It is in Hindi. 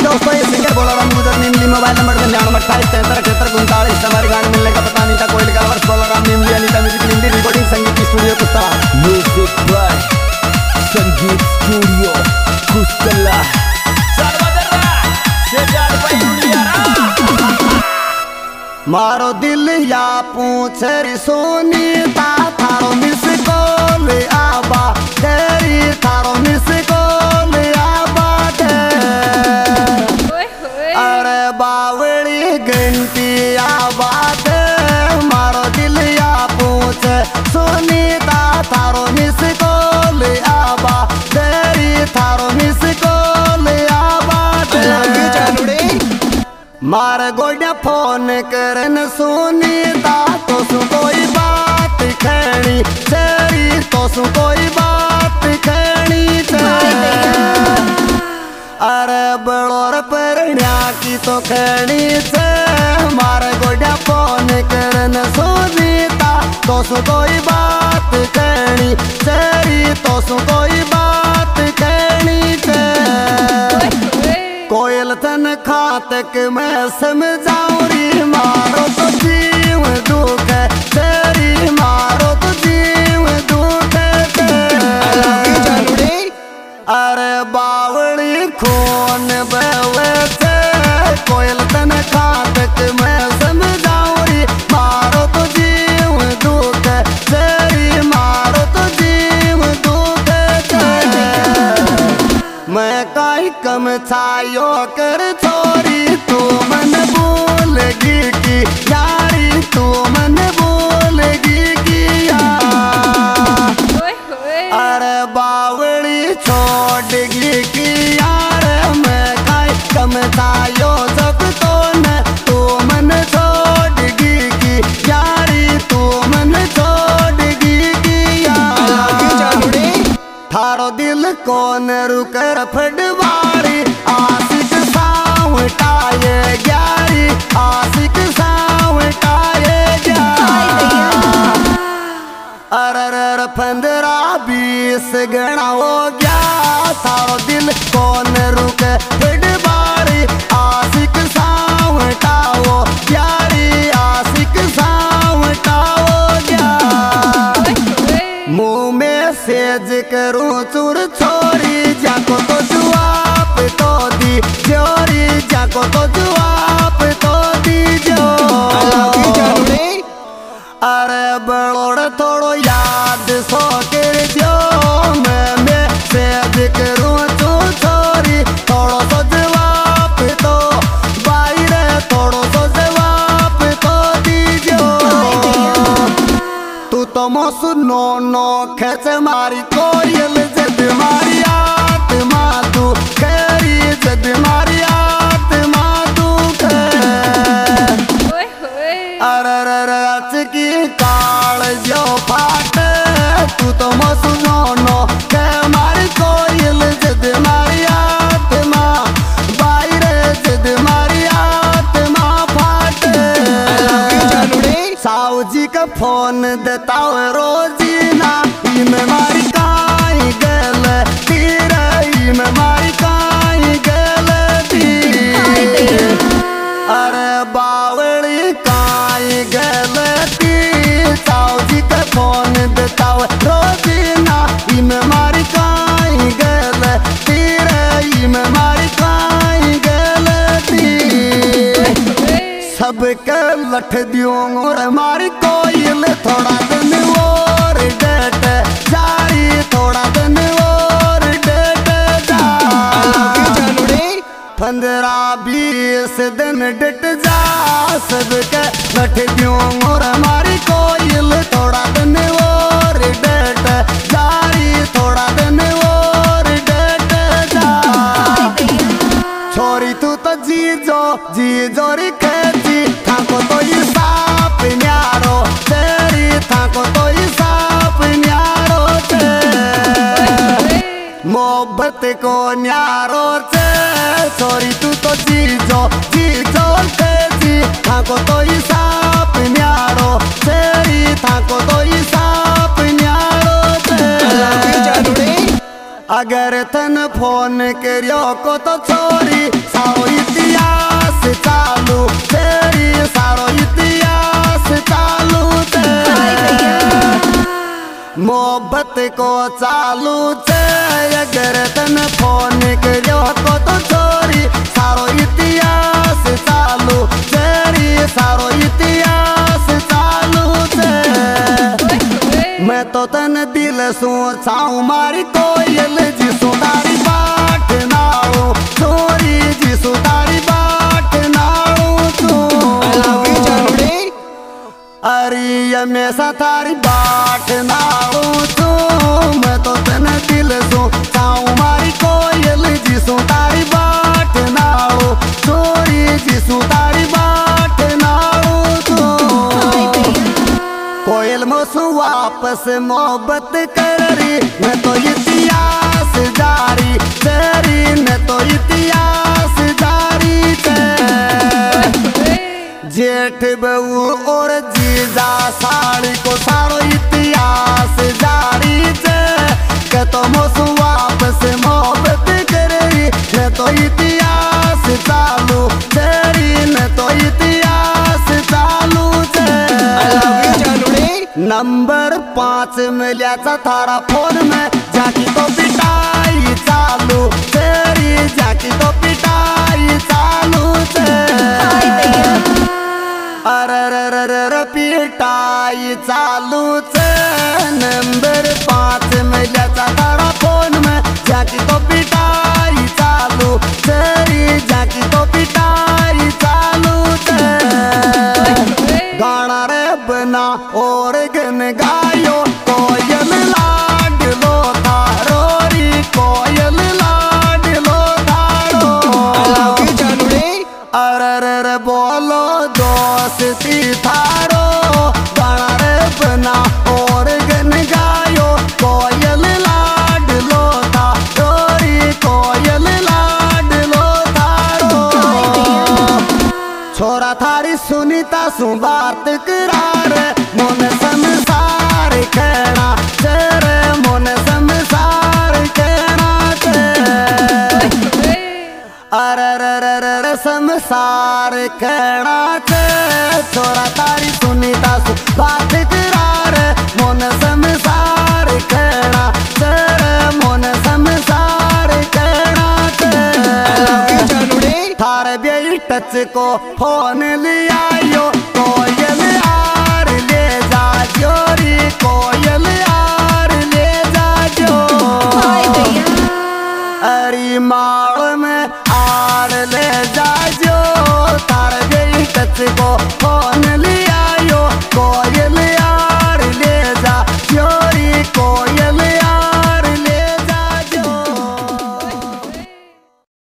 दोस्तों, ये सिंगर बोला रहा मुझे निम्नली मोबाइल नंबर 9828737339। हमारे गाने मिलने का पता नहीं था। कोई लिखा वर्ष बोला रहा निम्नली अनीता म्यूजिक हिंदी रिकॉर्डिंग संगीत स्टूडियो कुस्ता। म्यूजिक बाय संगीत स्टूडियो कुस्ता। मारो दिल या पूछ री सोनी ता थारो मिस कॉल आबा तेरी थारो मिस कॉल आबा अरे बावली घंटी आबा मारो दिल या पूछ सोनी ता थारो मिस कॉल आबा तेरी थारो मिस कॉल आबा मार गोड्या फोन करन सुनीता तो सु कोई बात खड़ी तेरी तो सु कोई बात खड़ी अरे बड़ोर परण्या की तो खड़ी से मार गोड्या फोन करन सुनीता तो सु कोई बात खड़ी तेरी तो सु कोई बात खड़ी कोयल तन खातक मैं समझाऊं री मारो तो जीव दुख तेरी मारो तो जीव दुख अरे बावली खून बहवे थे कोयल तन खातक मैं समझाऊं री मारो तो जीव दुख तेरी मारो तो जीव दुख मैं काई कम छायो कर छोरी तू मन बोलेगी कि यारी तू मन बोलेगी कि अरे बावली छोड़ेगी कि यार मैं काई कम छायो जब तो न तू मन छोड़ेगी कि यारी तू मन छोड़ेगी कि यार थारो दिल कौन रुकर फटवारी आशिक सावटाए ग्यारी आशिक सावटाए अरर 15-20 गणा हो गया थारो दिल कौन रुके फटवारी आशिक सावटाओ ग्यारी आशिक सावटाओ ग्या मुँह में सेज करूं चूर छोरी जाको तो जवाब तो दी जोरी जाको तो जवाब तो दी जो अरे बड़ोड़ थोड़ो याद सो कर जो मैं सेज करूं चूर छोरी थोड़ो सो जवाब तो बाहर थोड़ो सो जवाब तो दी जो तू तो मोसु नो नो खेच मारी कोयल जद मारी आत्मा तू खरी जद मारी आत्मा तू अरर की काल जो फाट तू तो मोसु नो नो खे मारी कोयल जद मारी आत्मा बाहर जद मारी आत्मा फाट साऊ जी का फोन देता रोजीना में मारी काई गल तीर में मारी काई गल तीर अरे बावली काई गल तीर साऊ जी का फोन देता रोजीना में मारी काई गल तीर में मारी काई गल तीर सबके लठ दियो और मारी कोयल थोड़ा दिन और डेट जारी थोड़ा दिन और डेट जा 15-20 दिन डेट जा सबके लठ दियो और मारी कोयल थोड़ा दिन और डेट जारी थोड़ा दिन और डेट जा छोरी तू तो जी जो री खेची थाको तो ये साप न्यारो तेरी थाको तो ये साप न्यारो मोहब्बत को न्यारो छोरी तू तो जी जो खेची थाको तो ये साप न्यारो तेरी थाको तो ये साप न्यारो अगर तन फोन करियो को तो छोरी सारो इतिहास चालू तेरी सारो इतिहास चालू मोहब्बत को चालू थे अगर तन फोन करियो को तो छोरी सारो इतिहास चालू तेरी सारो इतिहास चालू थे मैं तो तन दिल सू छाऊ मारी कोयल जी सुधारी बाट नाड़ू छोरी जी सुधारी बाट नाड़ू तू अरे हमेशा थारी बाट नाड़ू तू मैं तो तन दिल सू छाऊ मारी कोयल जी सुधारी बाट नाड़ू छोरी जी सुधारी बाट नाड़ू तू कोयल मोसू वापस मोहब्बत कर रही मैं तो इतिहास जारी तेरी मैं तो इतिहास जारी जेठ बहू और जीजा साड़ी को सारो इतिहास जारी के तो मोसू वापस मोहब्बत कर रही मैं तो इतिहास चालू तेरी मैं तो इतिहास चालू नंबर 5 मिलियाचा थारा फोन में जाकी तो पिटाई चालू तेरी जाकी तो पिटाई चालू अरे पिटाई चालू नंबर 5 मिलियाचा थारा फोन में जाकी तो पिटाई चालू तेरी जाकी तो पिटाई चालू गाना रे बना और गन गायो कोयल लाड लो थारोरी कोयल लाड लो थारो अरे बोलो दोस्ती थारो गाना रे बना और गन गायो कोयल लाड लो थारोरी कोयल लाड लो थारो छोरा थारी सुनीता सु बात करार मोन संसार कहना तेरे मोन संसार कहना अरे संसार कहना छोरा तारी सुनीता सु बात करार मोन संसार कहना तेरे मोन संसार कहना थारे बेई टच को फोन लियायो कोयल यार ले जा जोरी कोयल यार ले जा जो अरे माँ